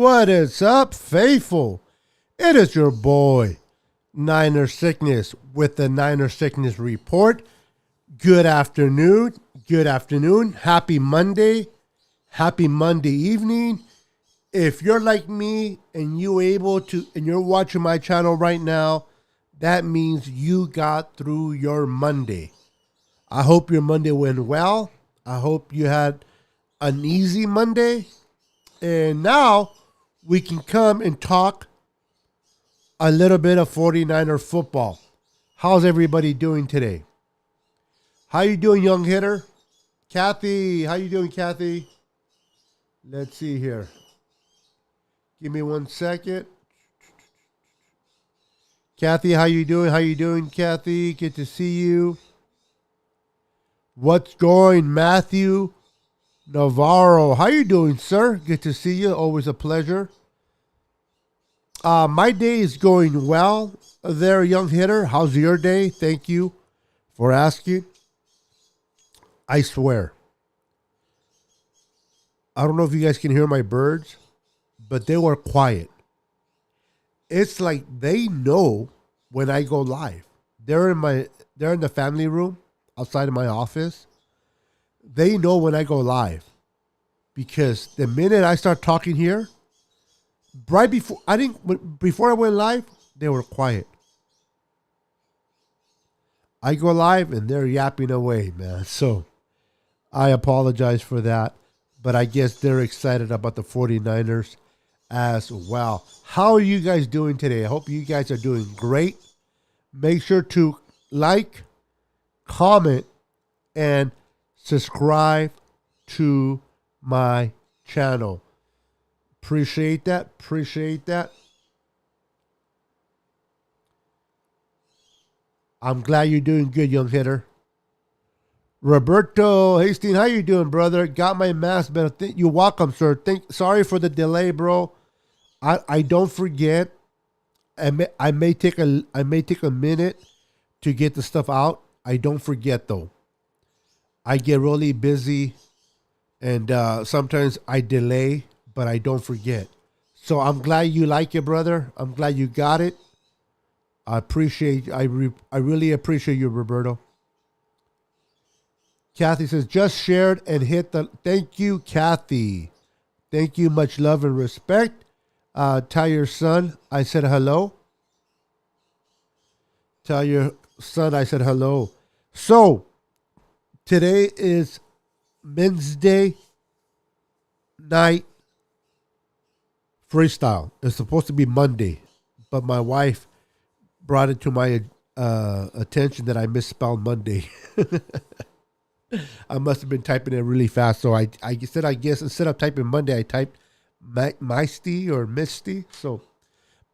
What is up, faithful? It is your boy, Niner Sickness, with the Niner Sickness Report. Good afternoon. Good afternoon. Happy Monday. Happy Monday evening. If you're like me and you're watching my channel right now, that means you got through your Monday. I hope your Monday went well. I hope you had an easy Monday. And now we can come and talk a little bit of 49er football. How's everybody doing today? How you doing, young hitter? Kathy, how you doing, Kathy? Let's see here. Give me 1 second. Kathy, how you doing? How you doing, Kathy? Good to see you. What's going, Matthew Navarro? How you doing, sir? Good to see you. Always a pleasure. My day is going well there, young hitter. How's your day? Thank you for asking. I swear. I don't know if you guys can hear my birds, but they were quiet. It's like they know when I go live. They're in the family room outside of my office. They know when I go live because the minute I start talking here, before I went live, they were quiet. I go live and they're yapping away, man. So I apologize for that, but I guess they're excited about the 49ers as well. How are you guys doing today? I hope you guys are doing great. Make sure to like, comment, and subscribe to my channel. Appreciate that. Appreciate that. I'm glad you're doing good, young hitter. Roberto Hastings, how you doing, brother? Got my mask, but you're welcome, sir. Sorry for the delay, bro. I don't forget. I may take a minute to get the stuff out. I don't forget though. I get really busy, and sometimes I delay, but I don't forget. So I'm glad you like it, brother. I'm glad you got it. I really appreciate you, Roberto. Kathy says, just shared and hit the... Thank you, Kathy. Thank you. Much love and respect. Tell your son I said hello. Tell your son I said hello. So, today is Wednesday night freestyle. It's supposed to be Monday, but my wife brought it to my attention that I misspelled Monday. I must have been typing it really fast. So I guess instead of typing Monday, I typed Misty or Misty. So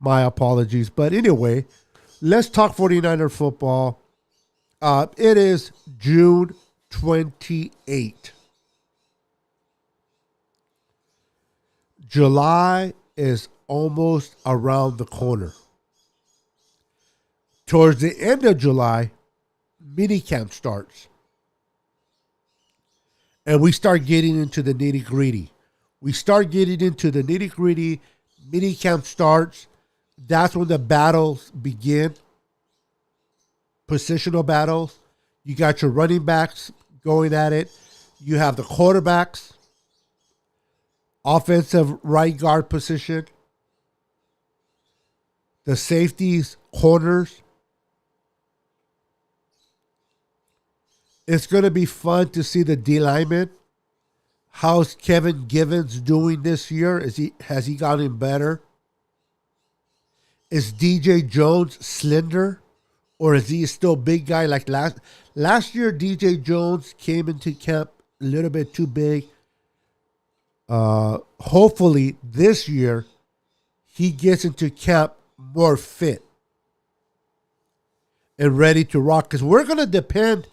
my apologies. But anyway, let's talk 49er football. It is June 28. July is almost around the corner. Towards the end of July, minicamp starts. And we start getting into the nitty-gritty. Minicamp starts. That's when the battles begin. Positional battles. You got your running backs going at it. You have the quarterbacks. Offensive right guard position. The safeties, corners. It's going to be fun to see the D lineman. How's Kevin Givens doing this year? Has he gotten better? Is DJ Jones slender, or is he still big guy like last year? DJ Jones came into camp a little bit too big. Hopefully this year he gets into camp more fit and ready to rock, because we're going to depend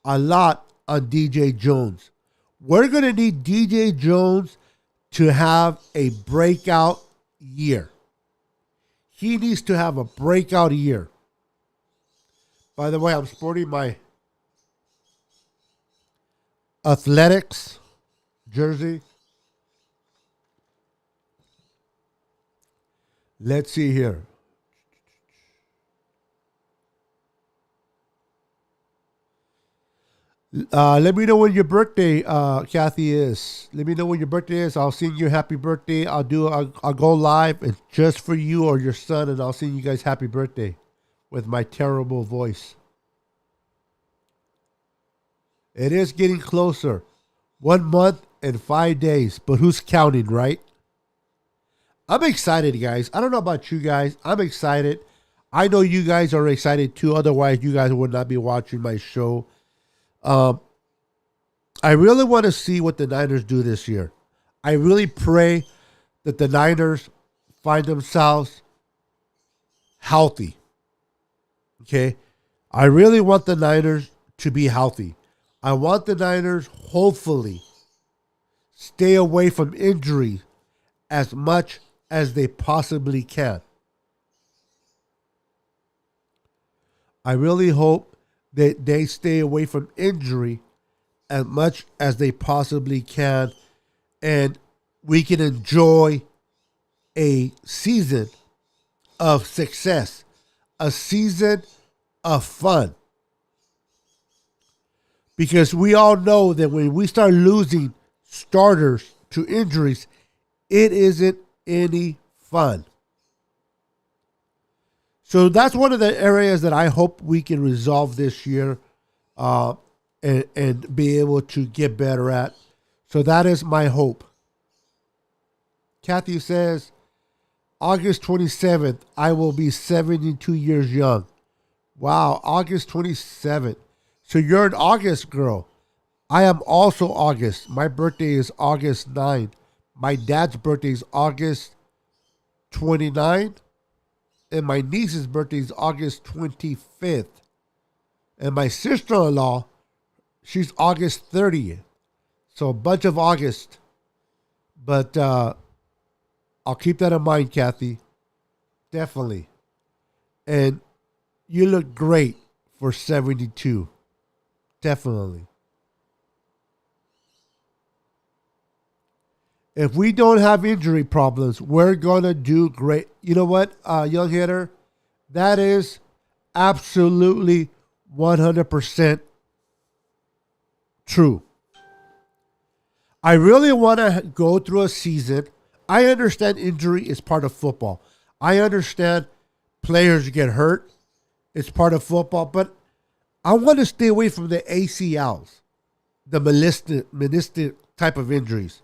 a lot on DJ Jones. We're going to need DJ Jones to have a breakout year. He needs to have a breakout year. By the way, I'm sporting my Athletics jersey. Let's see here. Let me know when your birthday, Kathy, is. Let me know when your birthday is. I'll sing you happy birthday. I'll go live and just for you or your son, and I'll sing you guys happy birthday with my terrible voice. It is getting closer. 1 month and 5 days, but who's counting, right? I'm excited, guys. I don't know about you guys. I'm excited. I know you guys are excited too. Otherwise, you guys would not be watching my show. I really want to see what the Niners do this year. I really pray that the Niners find themselves healthy. Okay? I really want the Niners to be healthy. I want the Niners, hopefully, stay away from injury as much as they possibly can. I really hope that they stay away from injury as much as they possibly can, and we can enjoy a season of success, a season of fun. Because we all know that when we start losing starters to injuries, it isn't any fun. So that's one of the areas that I hope we can resolve this year and be able to get better at. So that is my hope. Kathy says, August 27th, I will be 72 years young. Wow, August 27th. So you're an August girl. I am also August. My birthday is August 9th. My dad's birthday is August 29th. And my niece's birthday is August 25th. And my sister-in-law, she's August 30th. So a bunch of August. But I'll keep that in mind, Kathy. Definitely. And you look great for 72. Definitely. If we don't have injury problems, we're going to do great. You know what, young hitter? That is absolutely 100% true. I really want to go through a season. I understand injury is part of football. I understand players get hurt. It's part of football. But I want to stay away from the ACLs, the meniscus type of injuries.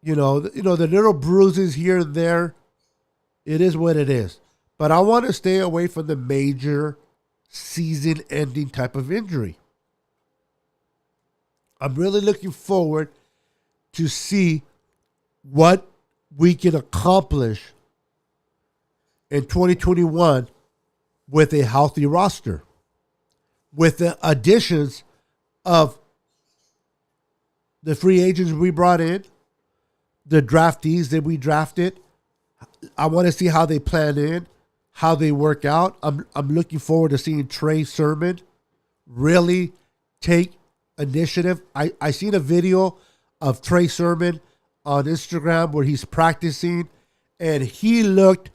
You know, the little bruises here and there. It is what it is. But I want to stay away from the major season-ending type of injury. I'm really looking forward to see what we can accomplish in 2021 with a healthy roster, with the additions of the free agents we brought in, the draftees that we drafted. I want to see how they plan in, how they work out. I'm looking forward to seeing Trey Sermon really take initiative. I seen a video of Trey Sermon on Instagram where he's practicing, and he looked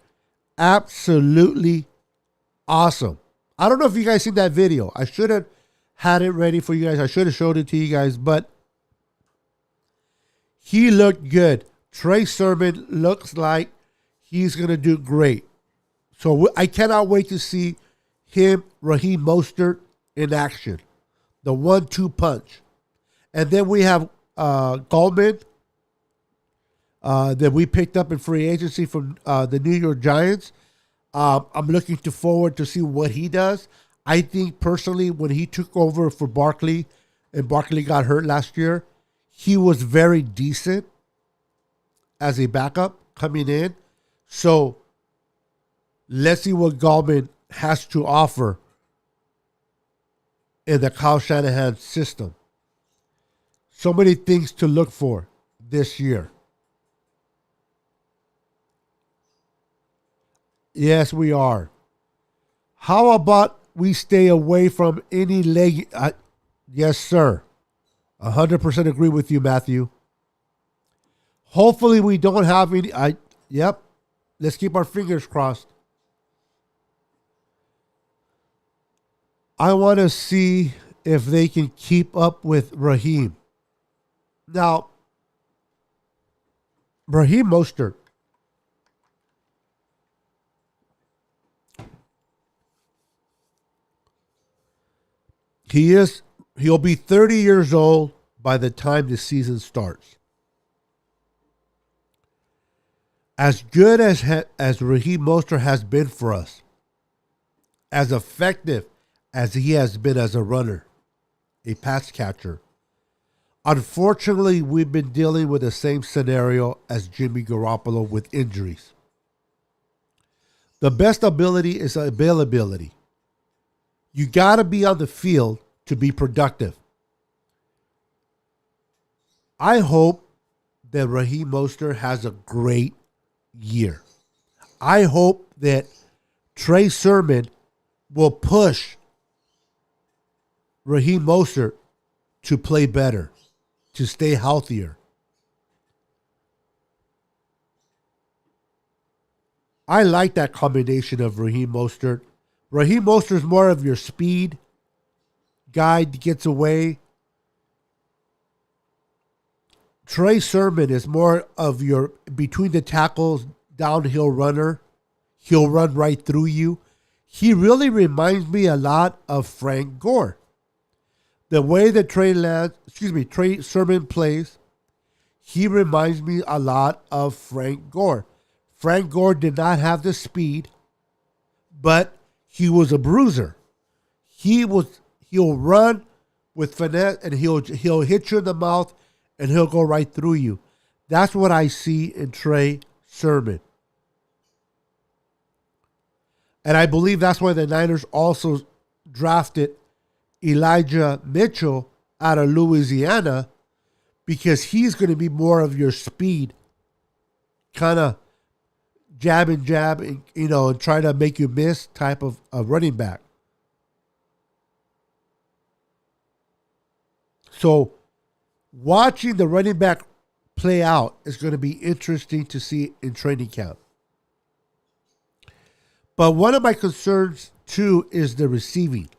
absolutely awesome. I don't know if you guys seen that video. I should have had it ready for you guys. I should have showed it to you guys, but he looked good. Trey Sermon looks like he's going to do great. So I cannot wait to see him, Raheem Mostert, in action. The 1-2 punch. And then we have Gallman that we picked up in free agency from the New York Giants. I'm looking forward to see what he does. I think personally when he took over for Barkley and Barkley got hurt last year, he was very decent as a backup coming in. So let's see what Gallman has to offer in the Kyle Shanahan system. So many things to look for this year. Yes, we are. How about we stay away from any leg? Yes, sir. 100% agree with you, Matthew. Hopefully we don't have any. Yep. Let's keep our fingers crossed. I want to see if they can keep up with Raheem. Now, Raheem Mostert, he'll be 30 years old by the time the season starts. As good as Raheem Mostert has been for us, as effective as he has been as a runner, a pass catcher, unfortunately, we've been dealing with the same scenario as Jimmy Garoppolo with injuries. The best ability is availability. You got to be on the field to be productive. I hope that Raheem Mostert has a great year. I hope that Trey Sermon will push Raheem Mostert to play better, to stay healthier. I like that combination of Raheem Mostert. Raheem Mostert is more of your speed guy that gets away. Trey Sermon is more of your between the tackles downhill runner. He'll run right through you. He really reminds me a lot of Frank Gore. The way that Trey Sermon plays, he reminds me a lot of Frank Gore. Frank Gore did not have the speed, but he was a bruiser. He'll run with finesse and he'll hit you in the mouth and he'll go right through you. That's what I see in Trey Sermon. And I believe that's why the Niners also drafted Elijah Mitchell out of Louisiana, because he's going to be more of your speed, kind of jab, and, and try to make you miss type of running back. So watching the running back play out is going to be interesting to see in training camp. But one of my concerns, too, is the receiving.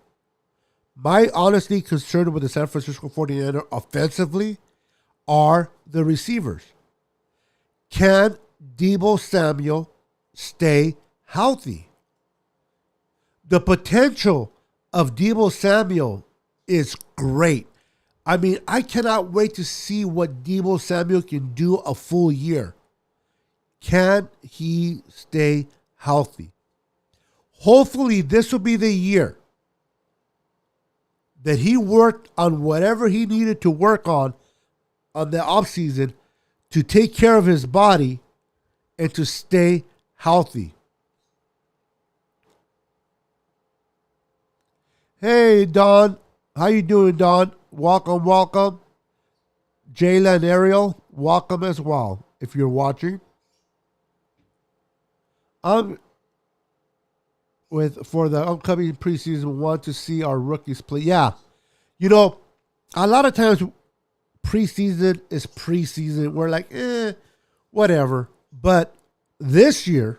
My honestly concern with the San Francisco 49ers offensively are the receivers. Can Deebo Samuel stay healthy? The potential of Deebo Samuel is great. I mean, I cannot wait to see what Deebo Samuel can do a full year. Can he stay healthy? Hopefully, this will be the year that he worked on whatever he needed to work on the offseason to take care of his body and to stay healthy. Hey, Don. How you doing, Don? Welcome, welcome. Jayla and Ariel, welcome as well, if you're watching. For the upcoming preseason, want to see our rookies play. Yeah. A lot of times preseason is preseason. We're like, whatever. But this year,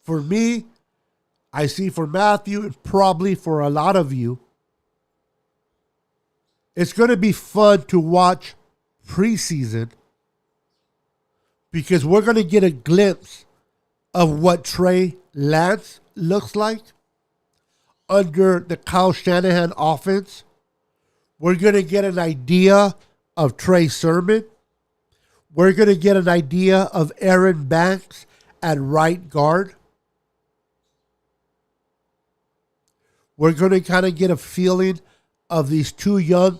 for me, I see for Matthew and probably for a lot of you, it's going to be fun to watch preseason because we're going to get a glimpse of what Trey Lance looks like under the Kyle Shanahan offense. We're going to get an idea of Trey Sermon. We're going to get an idea of Aaron Banks at right guard. We're going to kind of get a feeling of these two young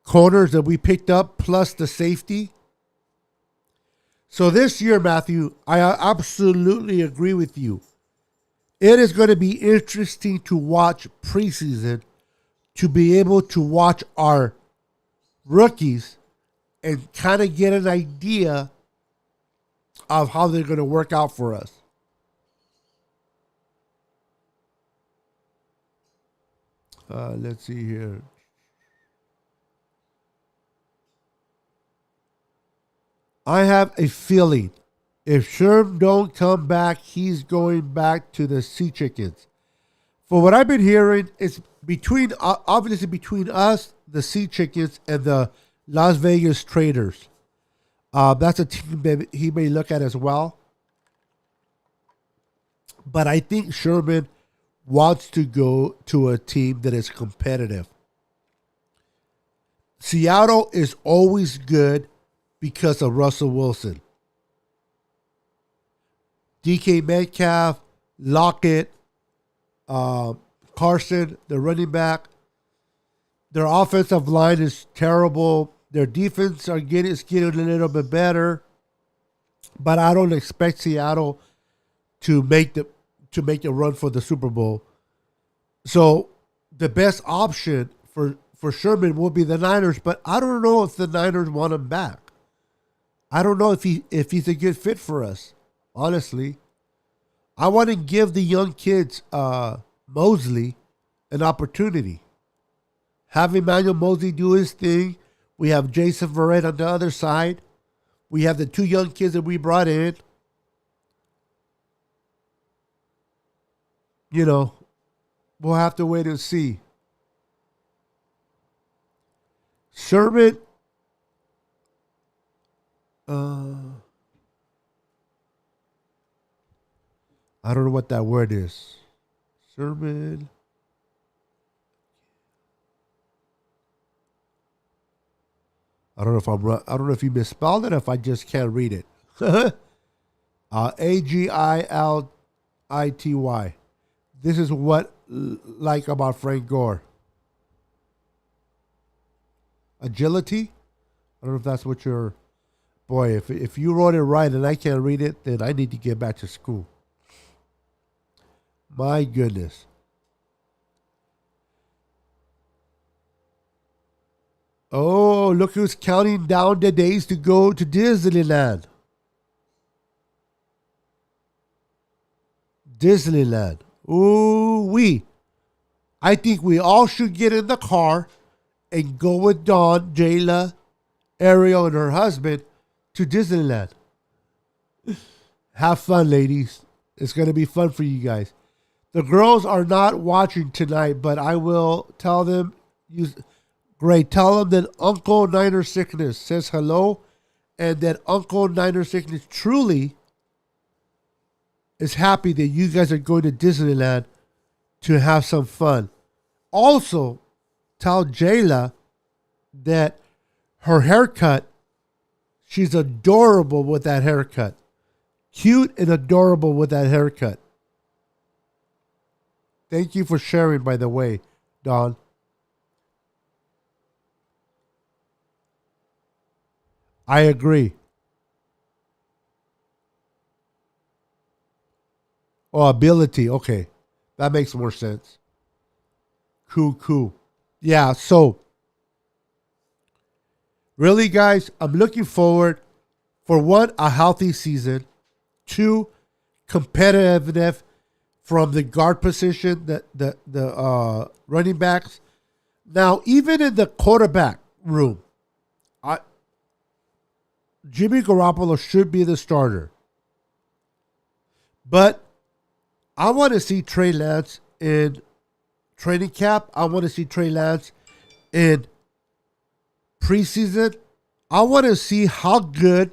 corners that we picked up, plus the safety. So this year, Matthew, I absolutely agree with you. It is going to be interesting to watch preseason, to be able to watch our rookies and kind of get an idea of how they're going to work out for us. Let's see here. I have a feeling if Sherm don't come back, he's going back to the Sea Chickens. For what I've been hearing, it's between obviously between us, the Sea Chickens, and the Las Vegas Traders. That's a team that he may look at as well. But I think Sherman wants to go to a team that is competitive. Seattle is always good because of Russell Wilson. DK Metcalf, Lockett, Carson, the running back. Their offensive line is terrible. Their defense is getting a little bit better. But I don't expect Seattle to make a run for the Super Bowl. So the best option for Sherman will be the Niners, but I don't know if the Niners want him back. I don't know if he's a good fit for us, honestly. I want to give the young kids Mosley an opportunity. Have Emmanuel Mosley do his thing. We have Jason Verrett on the other side. We have the two young kids that we brought in. You know, we'll have to wait and see. Sherman, I don't know what that word is. Sherman. I don't know if you misspelled it or if I just can't read it. Agility. This is what like about Frank Gore. Agility? I don't know if that's what you're... Boy, if you wrote it right and I can't read it, then I need to get back to school. My goodness. Oh, look who's counting down the days to go to Disneyland. Disneyland. Ooh-wee. I think we all should get in the car and go with Dawn, Jayla, Ariel, and her husband to Disneyland. Have fun, ladies. It's going to be fun for you guys. The girls are not watching tonight, but I will tell them. Great. Tell them that Uncle Niner Sickness says hello and that Uncle Niner Sickness truly is happy that you guys are going to Disneyland to have some fun. Also, tell Jayla that her haircut, she's adorable with that haircut. Cute and adorable with that haircut. Thank you for sharing, by the way, Dawn. I agree. Oh, ability. Okay. That makes more sense. Cool. Yeah, so really, guys, I'm looking forward for one, a healthy season. Two, competitiveness from the guard position, the running backs. Now, even in the quarterback room, Jimmy Garoppolo should be the starter. But I want to see Trey Lance in training camp. I want to see Trey Lance in preseason. I want to see how good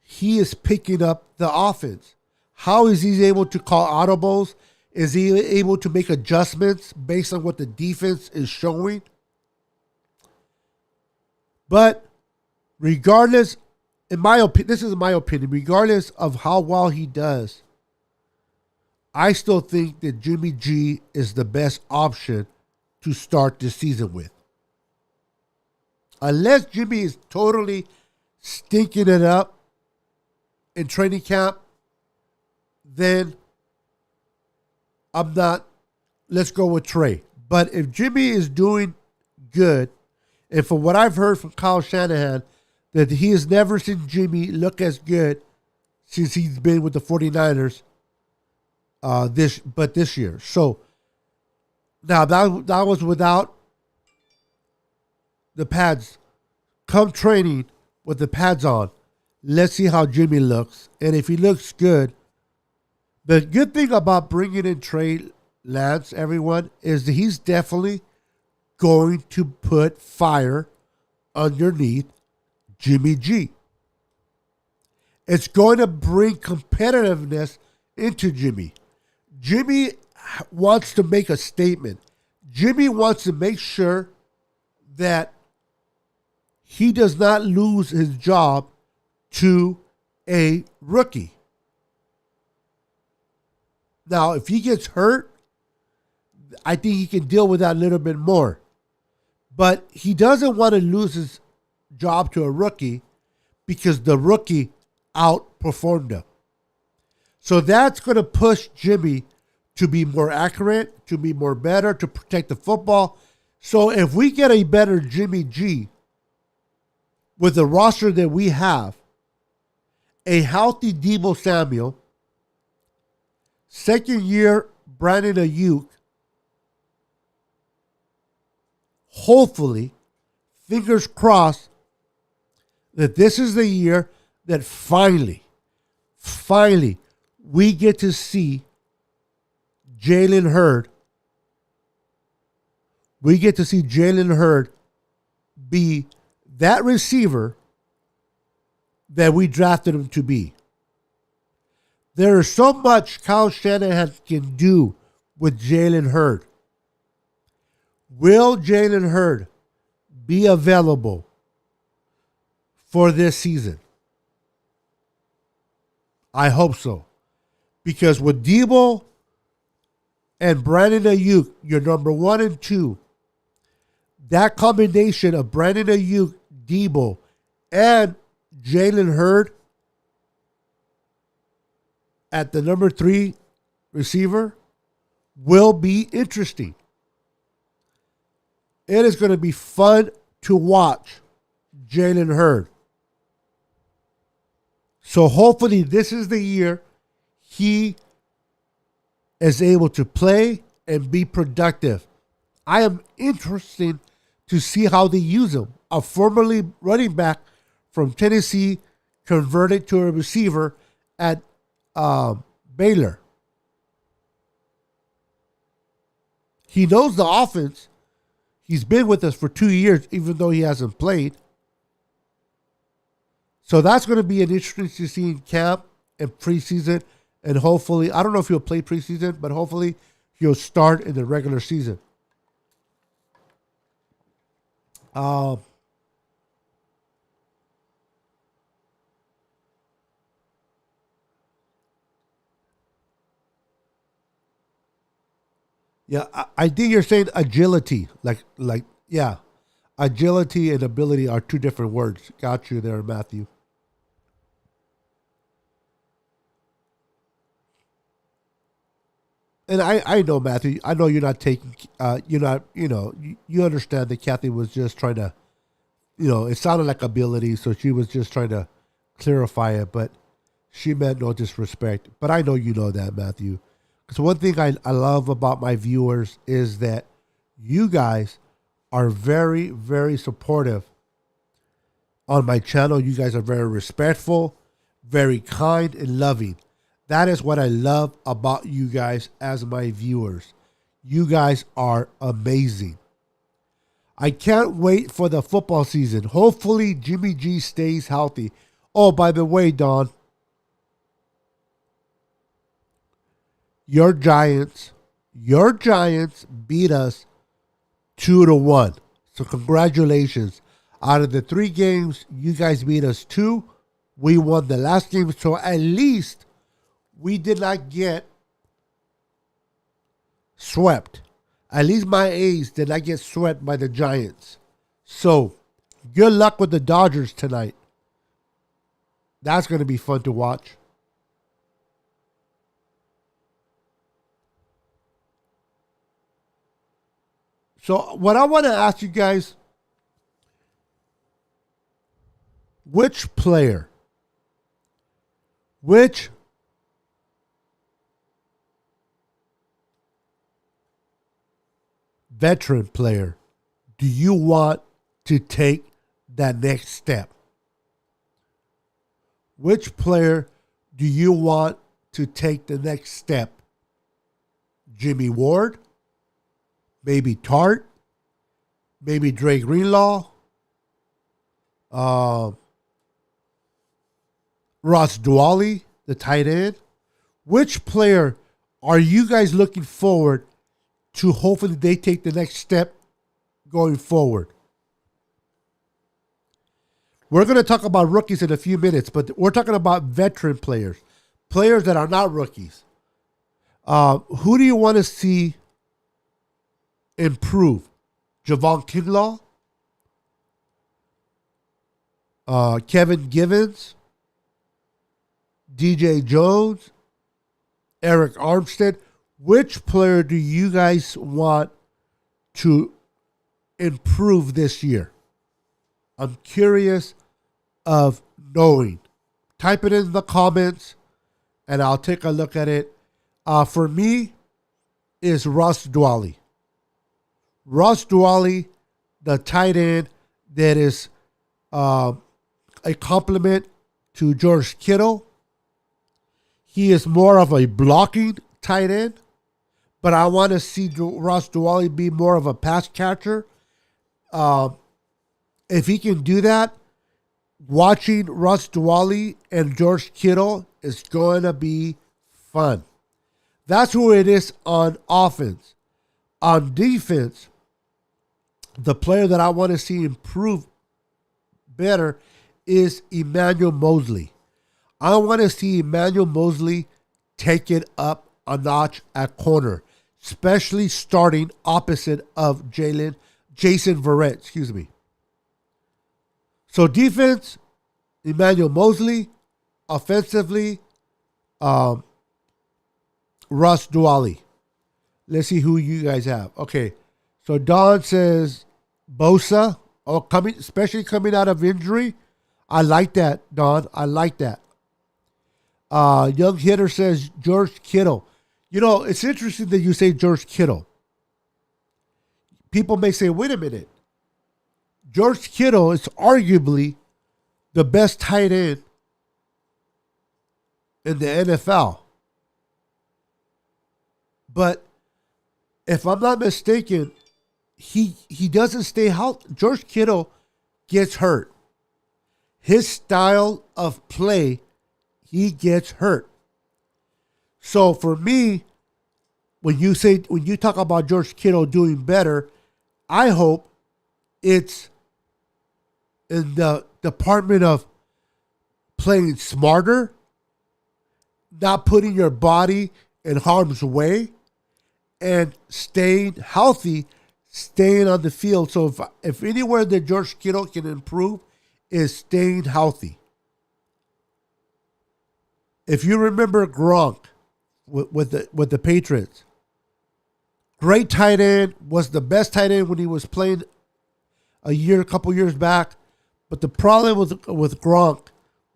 he is picking up the offense. How is he able to call audibles? Is he able to make adjustments based on what the defense is showing? But regardless, this is my opinion, regardless of how well he does, I still think that Jimmy G is the best option to start the season with. Unless Jimmy is totally stinking it up in training camp, then I'm not. Let's go with Trey. But if Jimmy is doing good, and from what I've heard from Kyle Shanahan, that he has never seen Jimmy look as good since he's been with the 49ers this year. So now that was without the pads. Come training with the pads on, Let's see how Jimmy looks. And if he looks good, the good thing about bringing in Trey Lance, everyone, is that he's definitely going to put fire underneath Jimmy G. It's going to bring competitiveness into Jimmy. Jimmy wants to make a statement. Jimmy wants to make sure that he does not lose his job to a rookie. Now, if he gets hurt, I think he can deal with that a little bit more. But he doesn't want to lose his job to a rookie because the rookie outperformed him. So that's going to push Jimmy to be more accurate, to be more better, to protect the football. So if we get a better Jimmy G with the roster that we have, a healthy Deebo Samuel, second year Brandon Ayuk, hopefully, fingers crossed, that this is the year that finally, we get to see Jalen Hurd. We get to see Jalen Hurd be that receiver that we drafted him to be. There is so much Kyle Shanahan can do with Jalen Hurd. Will Jalen Hurd be available for this season? I hope so. Because with Deebo and Brandon Ayuk, your number 1 and 2, that combination of Brandon Ayuk, Deebo, and Jalen Hurd at the number 3 receiver will be interesting. It is going to be fun to watch Jalen Hurd. So hopefully this is the year he is able to play and be productive. I am interested to see how they use him. A formerly running back from Tennessee converted to a receiver at Baylor. He knows the offense. He's been with us for 2 years, even though he hasn't played. So that's going to be an interesting to see in camp and preseason. And hopefully, I don't know if he'll play preseason, but hopefully he'll start in the regular season. Yeah, I think you're saying agility. Yeah. Agility and ability are two different words. Got you there, Matthew. And I know, Matthew, I know you're not taking, you're not, you understand that Kathy was just trying to, it sounded like ability, so she was just trying to clarify it, but she meant no disrespect. But I know you know that, Matthew. Because one thing I love about my viewers is that you guys are very, very supportive on my channel. You guys are very respectful, very kind, and loving. That is what I love about you guys as my viewers. You guys are amazing. I can't wait for the football season. Hopefully Jimmy G stays healthy. Oh, by the way, Don, your Giants beat us 2-1. So congratulations. Out of the 3 games, you guys beat us 2. We won the last game. So at least we did not get swept. At least my A's did not get swept by the Giants. So good luck with the Dodgers tonight. That's going to be fun to watch. So what I want to ask you guys, which player, which veteran player do you want to take that next step? which player do you want to take the next step? Jimmy Ward? Maybe Tart? Maybe Dre Greenlaw? Ross Dwally, the tight end? Which player are you guys looking forward to hopefully they take the next step going forward? We're going to talk about rookies in a few minutes, but we're talking about veteran players, players that are not rookies. Who do you want to see improve? Javon Kinlaw? Kevin Givens? DJ Jones? Eric Armstead? Which player do you guys want to improve this year? I'm curious of knowing. Type it in the comments and I'll take a look at it. For me, is Ross Dwally. Ross Dwally, the tight end that is a compliment to George Kittle. He is more of a blocking tight end, but I want to see Ross Dwally be more of a pass catcher. If he can do that, watching Ross Dwally and George Kittle is going to be fun. That's who it is on offense. On defense, the player that I want to see improve better is Emmanuel Mosley. I want to see Emmanuel Mosley take it up a notch at corner, especially starting opposite of Jason Verrett, So defense, Emmanuel Mosley. Offensively, Ross Dwally. Let's see who you guys have. Okay, so Don says Bosa. Especially coming out of injury. I like that, Don. I like that. Young Hitter says George Kittle. You know, it's interesting that you say George Kittle. People may say, wait a minute. George Kittle is arguably the best tight end in the NFL. But if I'm not mistaken, he doesn't stay healthy. George Kittle gets hurt. His style of play, he gets hurt. So for me, when you talk about George Kittle doing better, I hope it's in the department of playing smarter, not putting your body in harm's way, and staying healthy, staying on the field. So if anywhere that George Kittle can improve is staying healthy. If you remember Gronk with the Patriots, great tight end, was the best tight end when he was playing a couple years back. But the problem with Gronk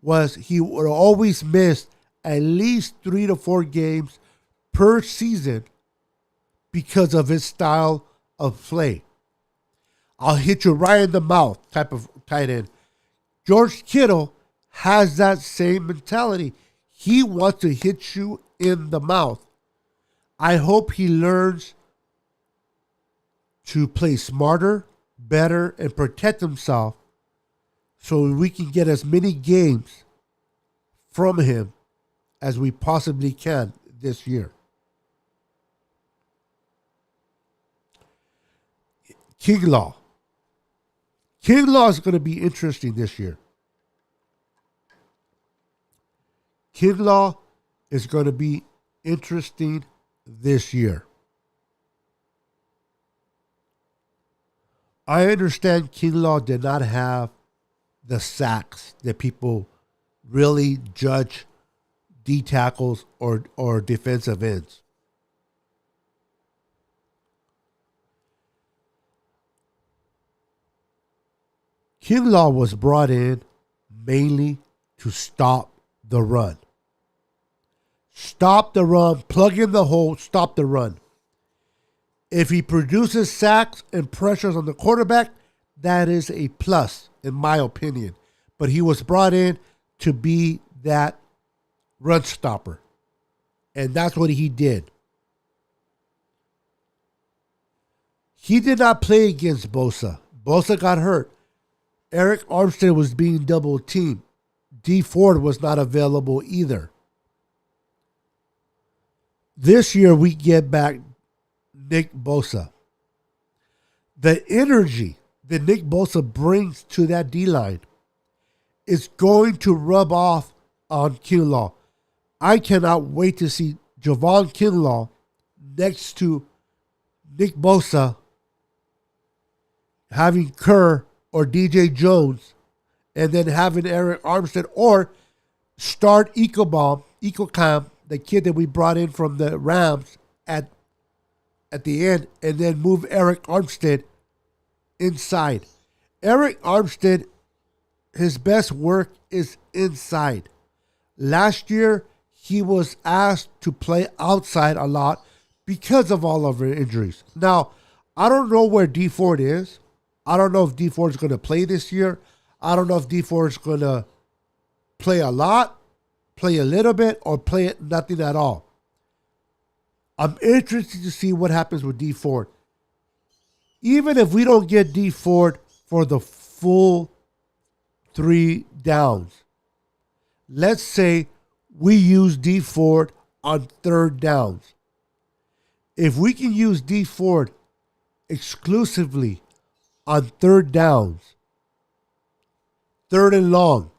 was he would always miss at least 3 to 4 games per season because of his style of play. I'll hit you right in the mouth type of tight end. George Kittle has that same mentality. He wants to hit you in the mouth. I hope he learns to play smarter, better, and protect himself so we can get as many games from him as we possibly can this year. Kinlaw. Kinlaw is going to be interesting this year. Kinlaw is going to be interesting this year. I understand Kinlaw did not have the sacks that people really judge D tackles or defensive ends. Kinlaw was brought in mainly to stop the run. Stop the run, plug in the hole, stop the run. If he produces sacks and pressures on the quarterback, that is a plus, in my opinion. But he was brought in to be that run stopper. And that's what he did. He did not play against Bosa. Bosa got hurt. Eric Armstead was being double teamed. D Ford was not available either. This year we get back Nick Bosa. The energy that Nick Bosa brings to that D-line is going to rub off on Kinlaw. I cannot wait to see Javon Kinlaw next to Nick Bosa having Kerr or DJ Jones and then having Eric Armstead or start Ecocam, the kid that we brought in from the Rams at the end, and then move Eric Armstead inside. Eric Armstead, his best work is inside. Last year, he was asked to play outside a lot because of all of her injuries. Now, I don't know where D Ford is. I don't know if D Ford is going to play this year. I don't know if D Ford is going to play a lot, play a little bit, or play nothing at all. I'm interested to see what happens with D Ford. Even if we don't get D Ford for the full 3 downs, let's say we use D Ford on 3rd downs. If we can use D Ford exclusively on 3rd downs, 3rd and long,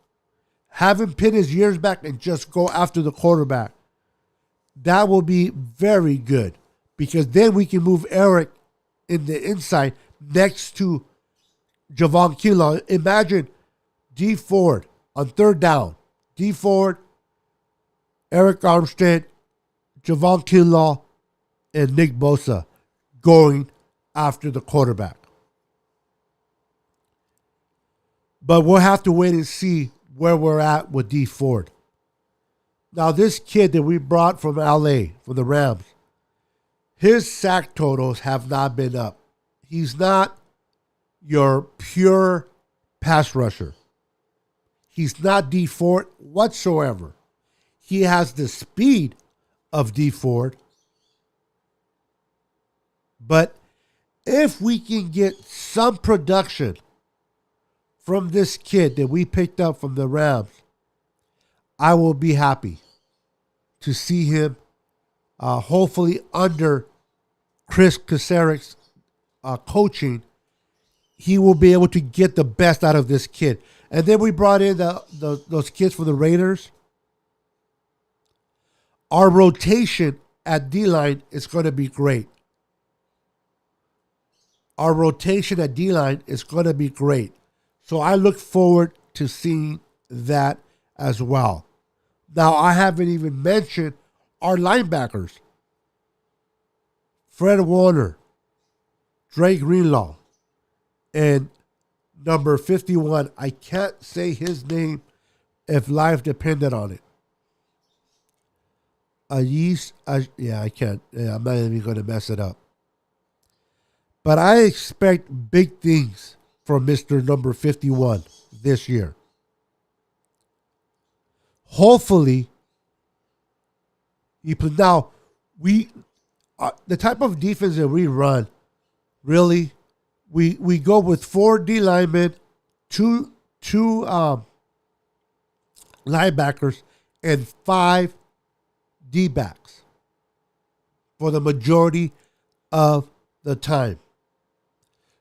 have him pin his ears back and just go after the quarterback, that will be very good, because then we can move Eric in the inside next to Javon Kinlaw. Imagine D Ford on 3rd down. D Ford, Eric Armstead, Javon Kinlaw, and Nick Bosa going after the quarterback. But we'll have to wait and see where we're at with D Ford. Now, this kid that we brought from LA, from the Rams, his sack totals have not been up. He's not your pure pass rusher. He's not D Ford whatsoever. He has the speed of D Ford. But if we can get some production from this kid that we picked up from the Rams, I will be happy to see him hopefully under Chris Kaceric's coaching. He will be able to get the best out of this kid. And then we brought in those kids for the Raiders. Our rotation at D-line is going to be great. Our rotation at D-line is going to be great. So I look forward to seeing that as well. Now, I haven't even mentioned our linebackers. Fred Warner, Dre Greenlaw, and number 51. I can't say his name if life depended on it. I can't. Yeah, I'm not even going to mess it up. But I expect big things from Mr. Number 51 this year. Hopefully, now the type of defense that we run, really, we go with 4 D linemen, two linebackers, and 5 D backs for the majority of the time.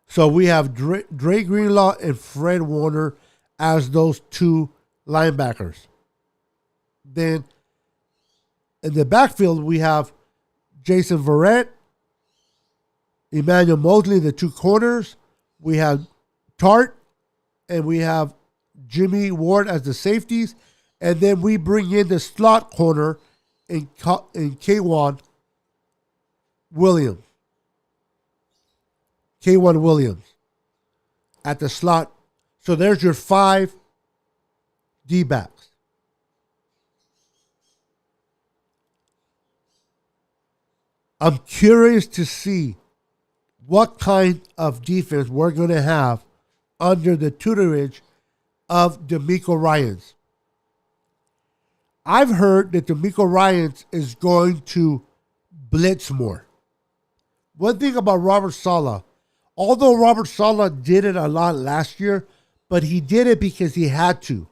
So we have Dre Greenlaw and Fred Warner as those 2 linebackers. Then in the backfield, we have Jason Verrett, Emmanuel Mosley, the 2 corners. We have Tart, and we have Jimmy Ward as the safeties. And then we bring in the slot corner in K'Wan Williams. K'Wan Williams at the slot. So there's your 5 D-backs. I'm curious to see what kind of defense we're going to have under the tutorage of DeMeco Ryans. I've heard that D'Amico Ryans is going to blitz more. One thing about Robert Saleh, although Robert Saleh did it a lot last year, but he did it because he had to.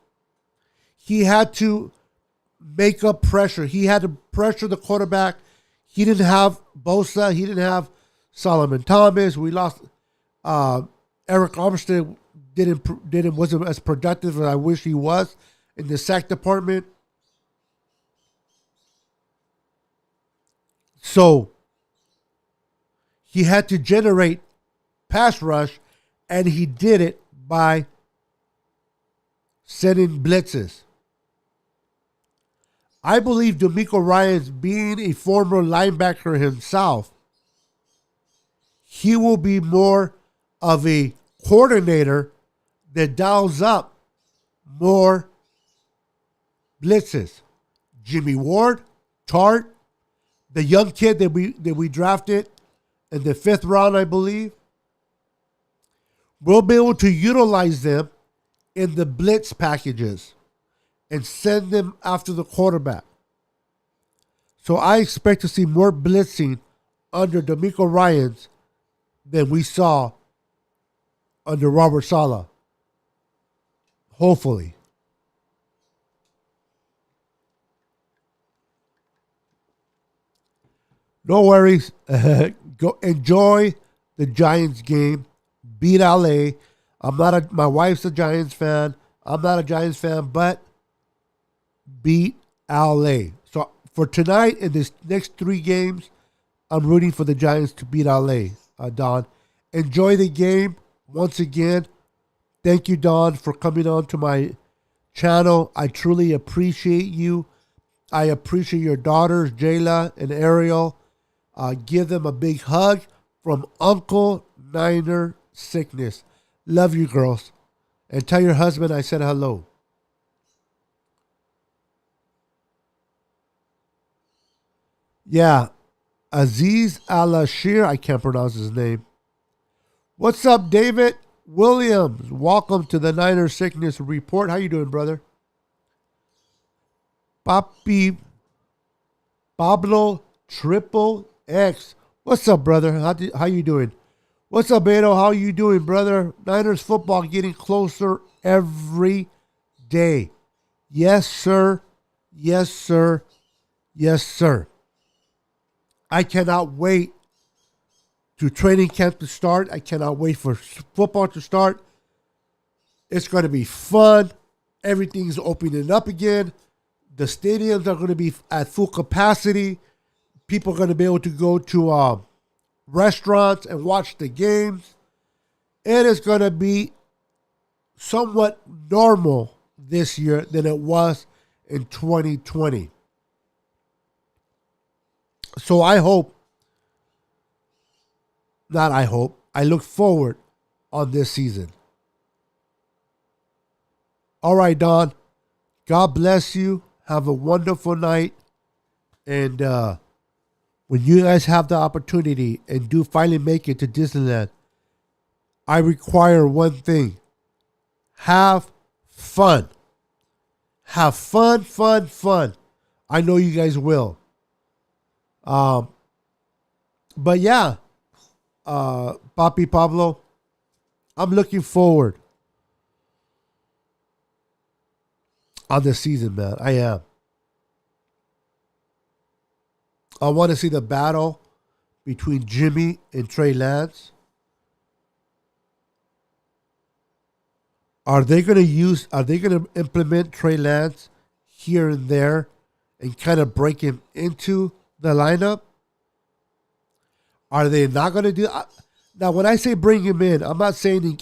He had to make up pressure. He had to pressure the quarterback. He didn't have Bosa. He didn't have Solomon Thomas. We lost Eric Armstead. Wasn't as productive as I wish he was in the sack department. So he had to generate pass rush, and he did it by sending blitzes. I believe D'Amico Ryans, being a former linebacker himself, he will be more of a coordinator that dials up more blitzes. Jimmy Ward, Tart, the young kid that we drafted in the 5th round, I believe, we'll be able to utilize them in the blitz packages and send them after the quarterback. So I expect to see more blitzing under D'Amico Ryans than we saw under Robert Saleh. Hopefully. No worries. Go enjoy the Giants game. Beat LA. My wife's a Giants fan. I'm not a Giants fan, but beat LA. So for tonight and this next 3 games, I'm rooting for the Giants to beat LA. Don, enjoy the game once again. Thank you, Don, for coming on to my channel. I truly appreciate you. I appreciate your daughters, Jayla and Ariel. Give them a big hug from Uncle Niner Sickness. Love you, girls. And tell your husband I said hello. Yeah, Aziz Al-Ashir. I can't pronounce his name. What's up, David Williams? Welcome to the Niner Sickness Report. How you doing, brother? Papi Pablo Triple X. What's up, brother? How you doing? What's up, Beto? How you doing, brother? Niners football getting closer every day. Yes, sir. Yes, sir. Yes, sir. I cannot wait to training camp to start. I cannot wait for football to start. It's going to be fun. Everything's opening up again. The stadiums are going to be at full capacity. People are going to be able to go to restaurants and watch the games. It is going to be somewhat normal this year than it was in 2020. So I look forward on this season. All right, Don. God bless you. Have a wonderful night. And when you guys have the opportunity and do finally make it to Disneyland, I require one thing. Have fun. Have fun, fun, fun. I know you guys will. But yeah, Papi Pablo, I'm looking forward on this season, man. I am. I want to see the battle between Jimmy and Trey Lance. Are they going to implement Trey Lance here and there and kind of break him into the lineup? Are they not going to do? Now, when I say bring him in, I'm not saying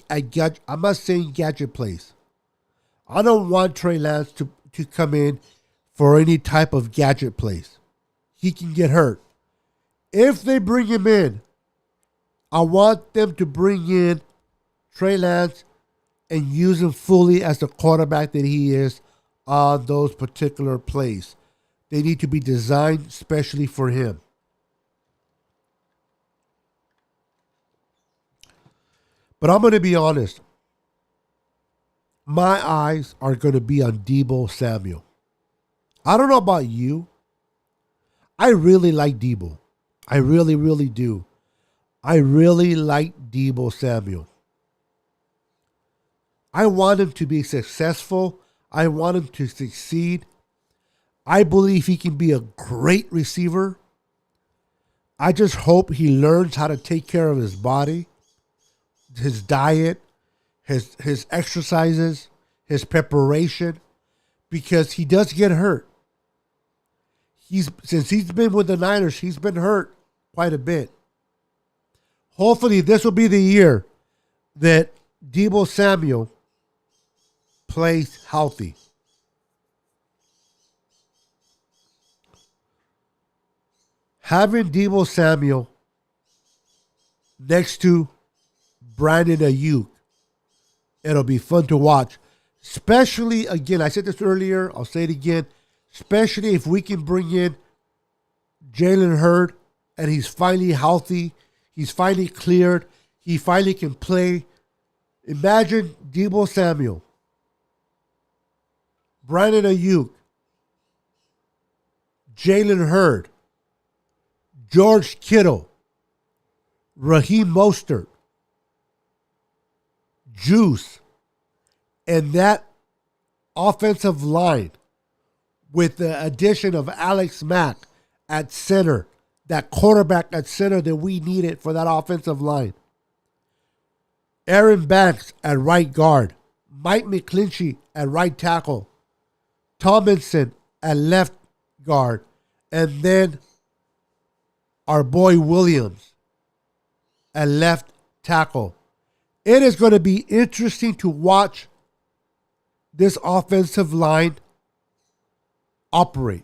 gadget plays. I don't want Trey Lance to come in for any type of gadget plays. He can get hurt. If they bring him in, I want them to bring in Trey Lance and use him fully as the quarterback that he is on those particular plays. They need to be designed specially for him. But I'm going to be honest. My eyes are going to be on Deebo Samuel. I don't know about you. I really like Debo. I really, really do. I really like Debo Samuel. I want him to be successful. I want him to succeed. I believe he can be a great receiver. I just hope he learns how to take care of his body, his diet, his exercises, his preparation, because he does get hurt. Since he's been with the Niners, he's been hurt quite a bit. Hopefully, this will be the year that Debo Samuel plays healthy. Having Debo Samuel next to Brandon Ayuk, it'll be fun to watch. Especially, again, I said this earlier, I'll say it again, especially if we can bring in Jalen Hurd and he's finally healthy, he's finally cleared, he finally can play. Imagine Debo Samuel, Brandon Ayuk, Jalen Hurd, George Kittle, Raheem Mostert, Juice, and that offensive line with the addition of Alex Mack at center, that quarterback at center that we needed for that offensive line. Aaron Banks at right guard, Mike McGlinchey at right tackle, Tomlinson at left guard, and then our boy Williams at left tackle. It is going to be interesting to watch this offensive line operate,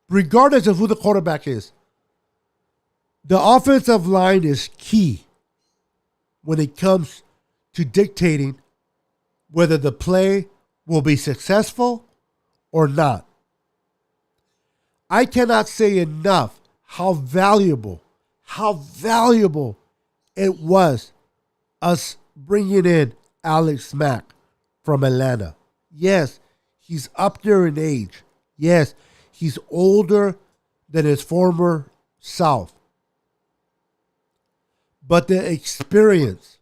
regardless of who the quarterback is. The offensive line is key when it comes to dictating whether the play will be successful or not. I cannot say enough how valuable it was us bringing in Alex Mack from Atlanta. Yes, he's up there in age. Yes, he's older than his former self. But the experience,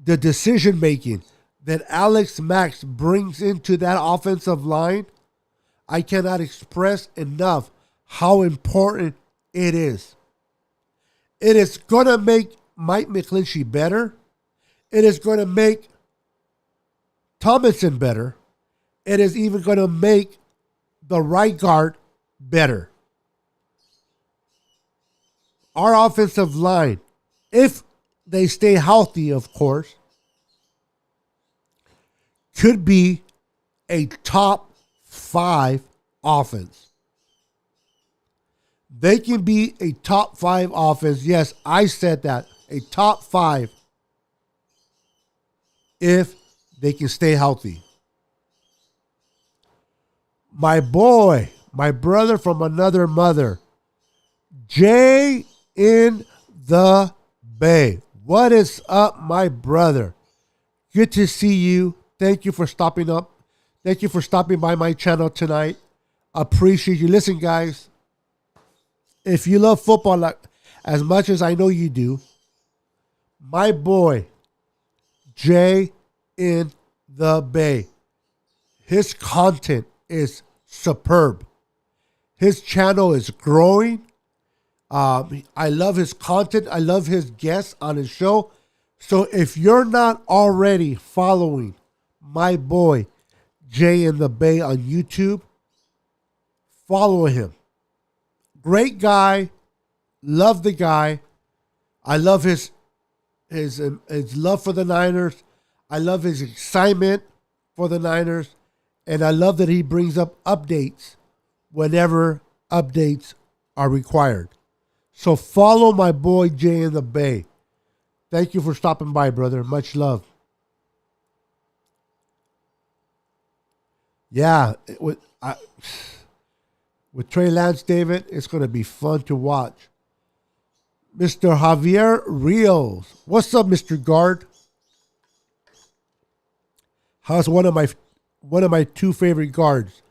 the decision making that Alex Mack brings into that offensive line, I cannot express enough how important it is. It is going to make Mike McGlinchey better. It is going to make Tomlinson better. It is even going to make the right guard better. Our offensive line, if they stay healthy, of course, could be a top 5 offense. They can be a top 5 offense. Yes, I said that. A top 5 if they can stay healthy. My boy, my brother from another mother, Jay in the Bay. What is up, my brother? Good to see you. Thank you for stopping up. Thank you for stopping by my channel tonight. Appreciate you. Listen, guys, if you love football like as much as I know you do, my boy, Jay in the Bay, his content is superb. His channel is growing. I love his content. I love his guests on his show. So if you're not already following my boy, Jay in the Bay on YouTube, follow him. Great guy. Love the guy. I love his love for the Niners. I love his excitement for the Niners. And I love that he brings up updates whenever updates are required. So follow my boy Jay in the Bay. Thank you for stopping by, brother. Much love. Yeah, with Trey Lance, David, it's going to be fun to watch. Mr. Javier Rios. What's up, Mr. Guard? How's one of one of my two favorite guards.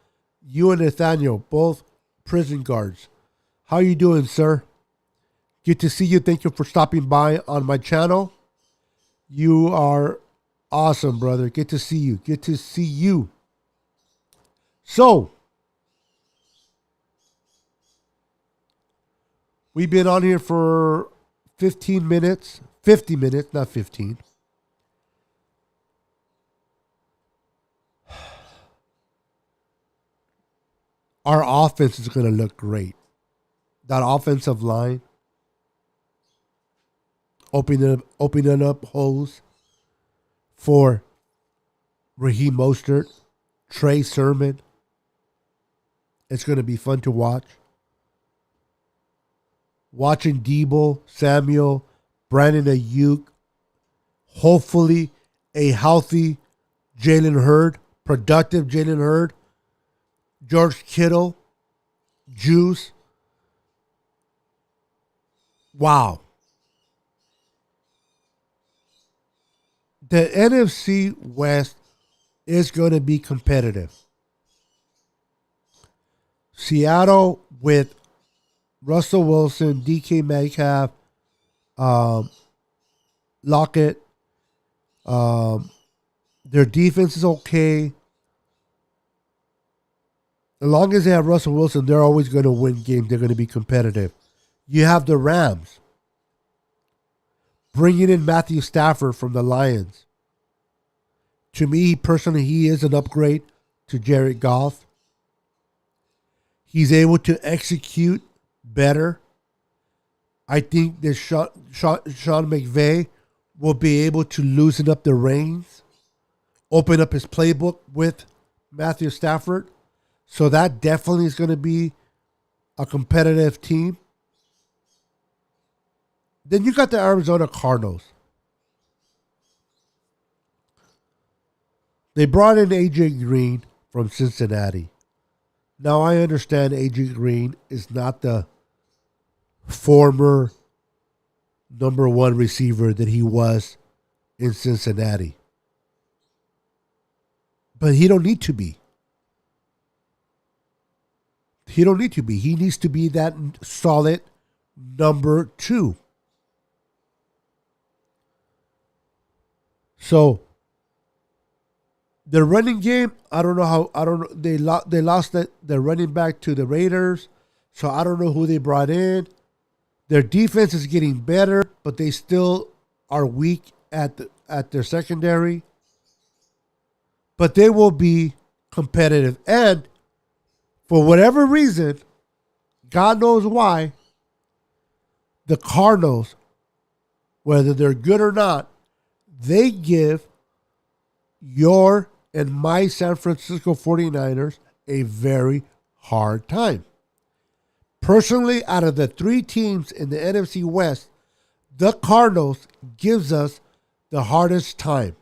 You and Nathaniel, both prison guards. How you doing, sir? Good to see you. Thank you for stopping by on my channel. You are awesome, brother. Good to see you. Good to see you. So, we've been on here for 15 minutes. 50 minutes, not 15. Our offense is going to look great. That offensive line, opening up holes for Raheem Mostert, Trey Sermon. It's going to be fun to watch. Watching Debo, Samuel, Brandon Ayuk, hopefully a healthy Jalen Hurd, productive Jalen Hurd, George Kittle, Juice. Wow. The NFC West is going to be competitive. Seattle with Russell Wilson, DK Metcalf, Lockett. Their defense is okay. As long as they have Russell Wilson, they're always going to win games. They're going to be competitive. You have the Rams bringing in Matthew Stafford from the Lions. To me, personally, he is an upgrade to Jared Goff. He's able to execute better. I think that Sean McVay will be able to loosen up the reins, open up his playbook with Matthew Stafford. So that definitely is going to be a competitive team. Then you got the Arizona Cardinals. They brought in A.J. Green from Cincinnati. Now I understand A.J. Green is not the former number one receiver that he was in Cincinnati. But he don't need to be. He don't need to be. He needs to be that solid number two. So the running game, I don't know how. I don't know. They lost their running back to the Raiders, so I don't know who they brought in. Their defense is getting better, but they still are weak at their secondary. But they will be competitive, and for whatever reason, God knows why, the Cardinals, whether they're good or not, they give your and my San Francisco 49ers a very hard time. Personally, out of the three teams in the NFC West, the Cardinals gives us the hardest time.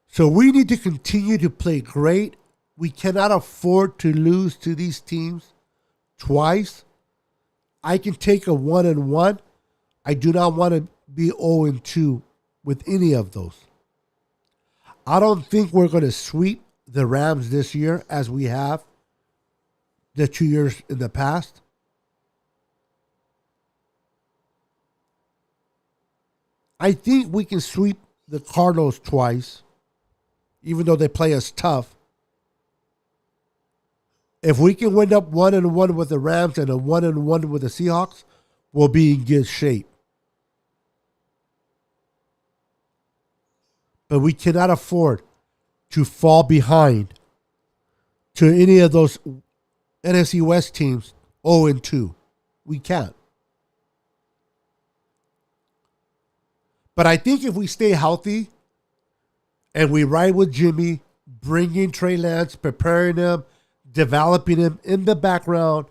So we need to continue to play great. We cannot afford to lose to these teams twice. I can take a 1-1. I do not want to be 0-2 with any of those. I don't think we're going to sweep the Rams this year as we have the 2 years in the past. I think we can sweep the Cardinals twice, even though they play us tough. If we can wind up 1-1 with the Rams and a 1-1 with the Seahawks, we'll be in good shape. But we cannot afford to fall behind to any of those NFC West teams 0-2. We can't. But I think if we stay healthy and we ride with Jimmy, bringing Trey Lance, preparing him, developing him in the background,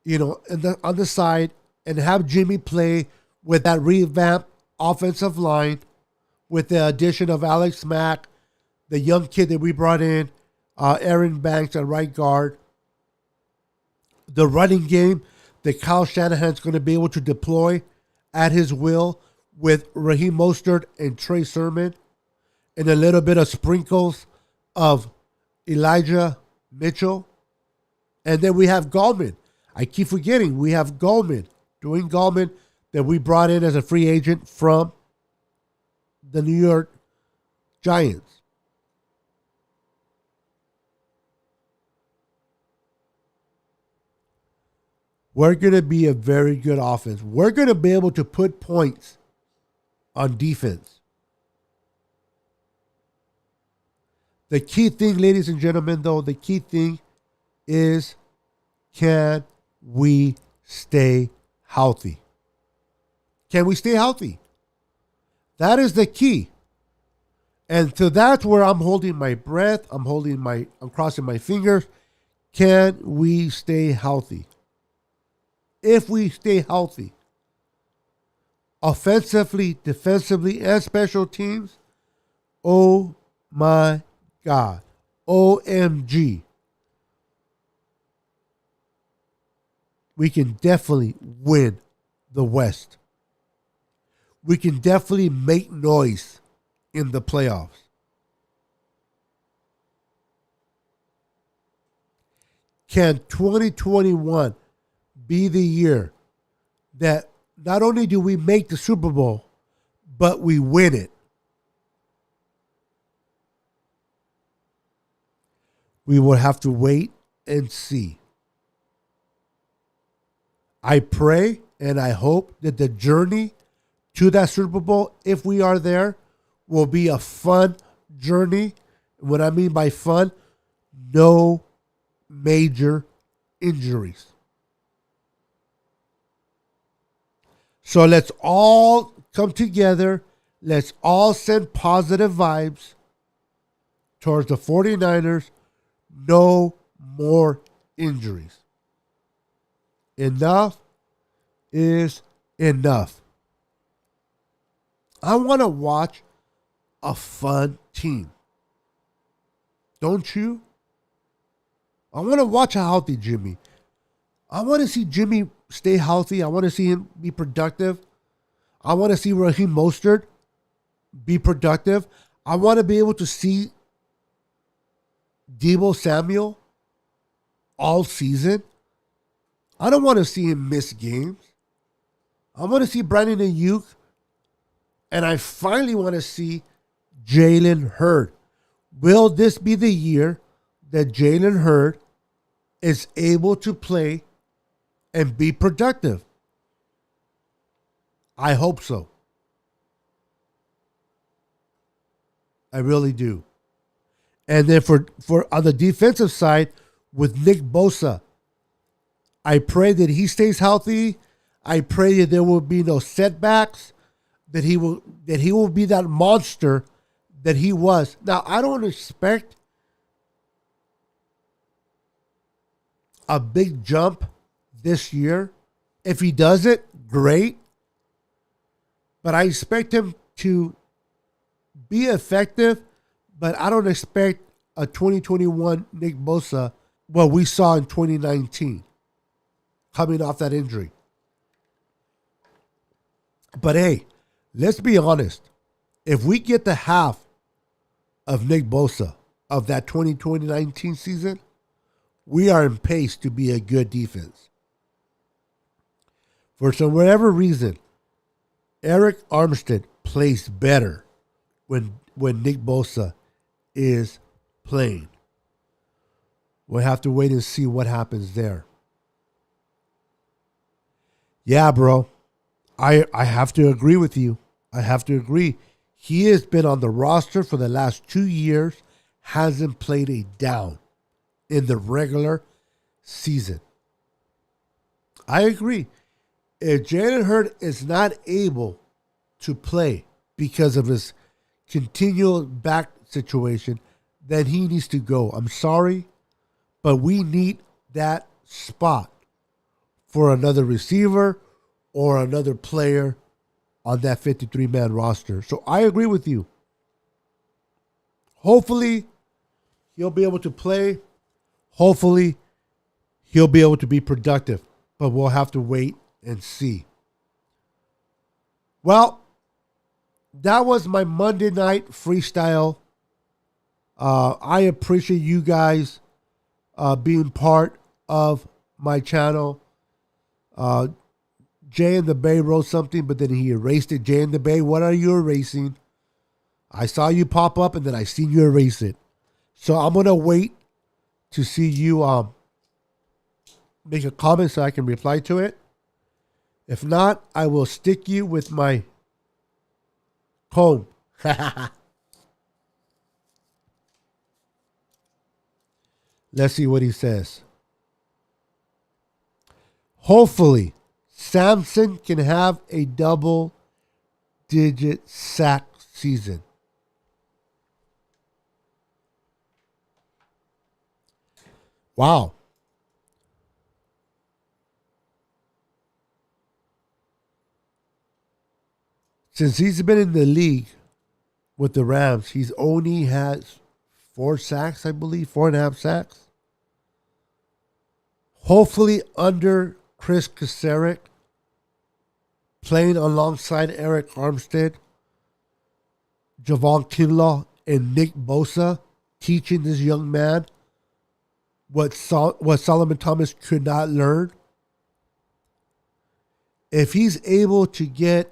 on the side, and have Jimmy play with that revamped offensive line, with the addition of Alex Mack, the young kid that we brought in, Aaron Banks at right guard. The running game that Kyle Shanahan's going to be able to deploy at his will with Raheem Mostert and Trey Sermon. and a little bit of sprinkles of Elijah Mitchell. And then we have Gallman. I keep forgetting we have Gallman, Dwayne Gallman, that we brought in as a free agent from the New York Giants. We're going to be a very good offense. We're going to be able to put points on defense. The key thing, ladies and gentlemen, though, the key thing is, can we stay healthy? Can we stay healthy? That is the key. And so that's where I'm holding my breath. I'm crossing my fingers. Can we stay healthy? If we stay healthy, offensively, defensively, and special teams, oh my God, OMG, we can definitely win the West. We can definitely make noise in the playoffs. Can 2021 be the year that not only do we make the Super Bowl, but we win it? We will have to wait and see. I pray and I hope that the journey to that Super Bowl, if we are there, will be a fun journey. What I mean by fun, no major injuries. So let's all come together. Let's all send positive vibes towards the 49ers. No more injuries. Enough is enough. I want to watch a fun team. Don't you? I want to watch a healthy Jimmy. I want to see Jimmy stay healthy. I want to see him be productive. I want to see Raheem Mostert be productive. I want to be able to see Deebo Samuel all season. I don't want to see him miss games. I want to see Brandon Ayuk. And I finally want to see Jalen Hurd. Will this be the year that Jalen Hurd is able to play and be productive? I hope so. I really do. And then for on the defensive side, with Nick Bosa, I pray that he stays healthy. I pray that there will be no setbacks. That he will be that monster that he was. Now, I don't expect a big jump this year. If he does it, great. But I expect him to be effective, but I don't expect a 2021 Nick Bosa, what we saw in 2019, coming off that injury. But hey, let's be honest. If we get the half of Nick Bosa of that 2019 season, we are in pace to be a good defense. For some whatever reason, Eric Armstead plays better when Nick Bosa is playing. We'll have to wait and see what happens there. Yeah, bro. I have to agree with you. I have to agree. He has been on the roster for the last 2 years, hasn't played a down in the regular season. I agree. If Jalen Hurd is not able to play because of his continual back situation, then he needs to go. I'm sorry, but we need that spot for another receiver or another player on that 53-man roster. So I agree with you. Hopefully, he'll be able to play. Hopefully, he'll be able to be productive. But we'll have to wait and see. Well, that was my Monday night freestyle. I appreciate you guys being part of my channel. Jay in the Bay wrote something, but then he erased it. Jay in the Bay, what are you erasing? I saw you pop up, and then I seen you erase it. So I'm gonna wait to see you make a comment so I can reply to it. If not, I will stick you with my comb. Let's see what he says. Hopefully, Samson can have a double-digit sack season. Wow. Since he's been in the league with the Rams, he's only has 4 sacks, I believe, 4.5 sacks. Hopefully under Chris Kasarik, playing alongside Eric Armstead, Javon Kinlaw, and Nick Bosa, teaching this young man what Solomon Thomas could not learn. If he's able to get,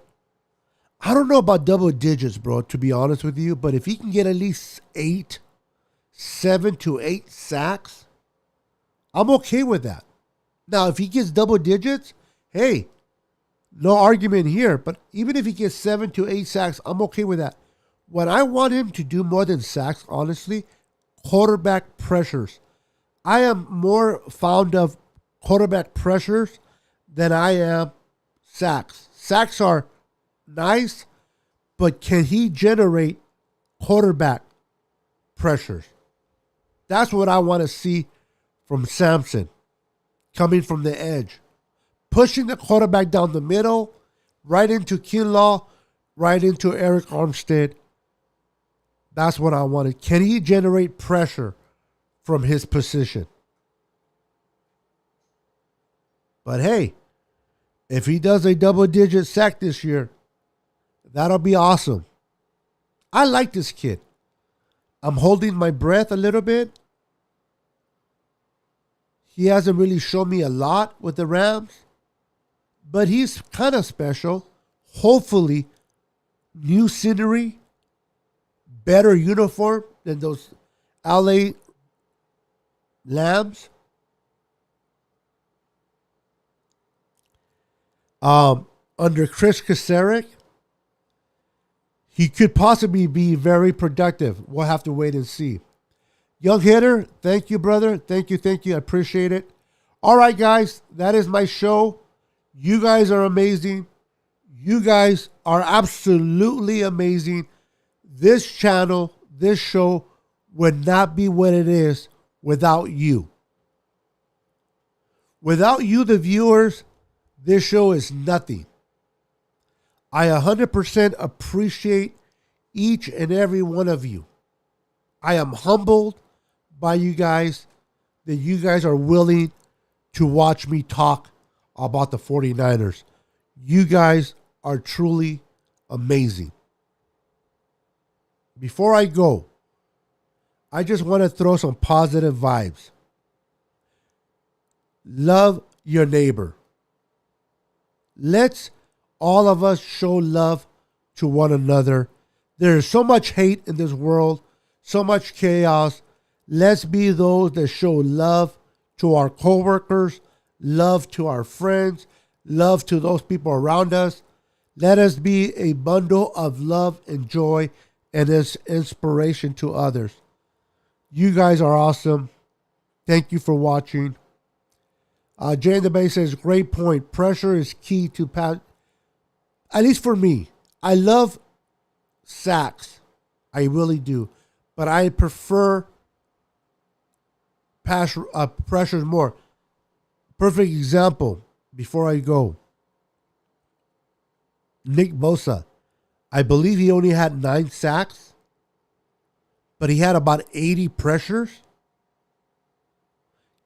I don't know about double digits, bro, to be honest with you, but if he can get at least 7 to 8 sacks, I'm okay with that. Now, if he gets double digits, hey, no argument here. But even if he gets 7 to 8 sacks, I'm okay with that. What I want him to do more than sacks, honestly, quarterback pressures. I am more fond of quarterback pressures than I am sacks. Sacks are nice, but can he generate quarterback pressures? That's what I want to see from Samson, coming from the edge, pushing the quarterback down the middle, right into Kinlaw, right into Eric Armstead. That's what I wanted. Can he generate pressure from his position? But hey, if he does a double-digit sack this year, that'll be awesome. I like this kid. I'm holding my breath a little bit. He hasn't really shown me a lot with the Rams, but he's kind of special. Hopefully, new scenery, better uniform than those LA Lambs. Under Chris Kasarik, he could possibly be very productive. We'll have to wait and see. Young hitter, thank you, brother. Thank you. I appreciate it. All right, guys, that is my show. You guys are amazing. You guys are absolutely amazing. This channel, this show would not be what it is without you. Without you, the viewers, this show is nothing. I 100% appreciate each and every one of you. I am humbled by you guys that you guys are willing to watch me talk about the 49ers. You guys are truly amazing. Before I go, I just want to throw some positive vibes. Love your neighbor. Let's all of us show love to one another. There is so much hate in this world, so much chaos. Let's be those that show love to our coworkers, love to our friends, love to those people around us. Let us be a bundle of love and joy and inspiration to others. You guys are awesome. Thank you for watching. Jay in the Bay says, great point. Pressure is key to pass. At least for me. I love sacks. I really do. But I prefer pressures more. Perfect example before I go. Nick Bosa. I believe he only had 9 sacks, but he had about 80 pressures.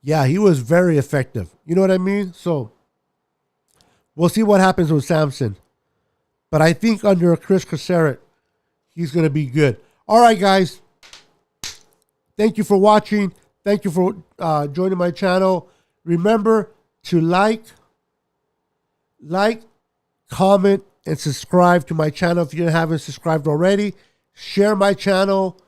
Yeah, he was very effective. You know what I mean? So we'll see what happens with Samson. But I think under Chris Kasarik, he's going to be good. All right, guys. Thank you for watching. Thank you for joining my channel. Remember to like, comment, and subscribe to my channel if you haven't subscribed already. Share my channel.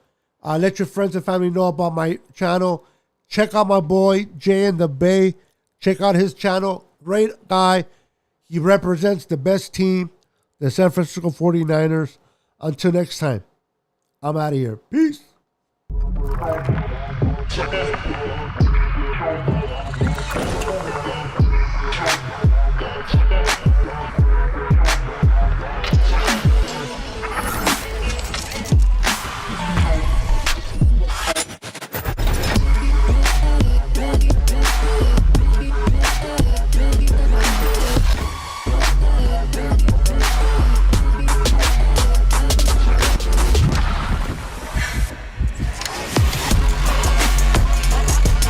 Let your friends and family know about my channel. Check out my boy, Jay in the Bay. Check out his channel. Great guy. He represents the best team, the San Francisco 49ers. Until next time, I'm out of here. Peace.